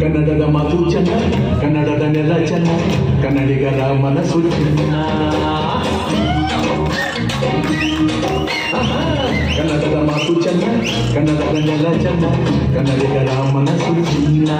ಕನ್ನಡದ ಮಾತು ಚೆನ್ನ, ಕನ್ನಡದ ನೆಲ ಚೆನ್ನ, ಕನ್ನಡಿಗರ ಮನಸ್ಸು ಚೆನ್ನ. ಕನ್ನಡದ ಮಾತು ಚೆನ್ನ, ಕನ್ನಡದ ನೆಲ ಚೆನ್ನ, ಕನ್ನಡಿಗರ ಮನಸ್ಸು ಚಿನ್ನ.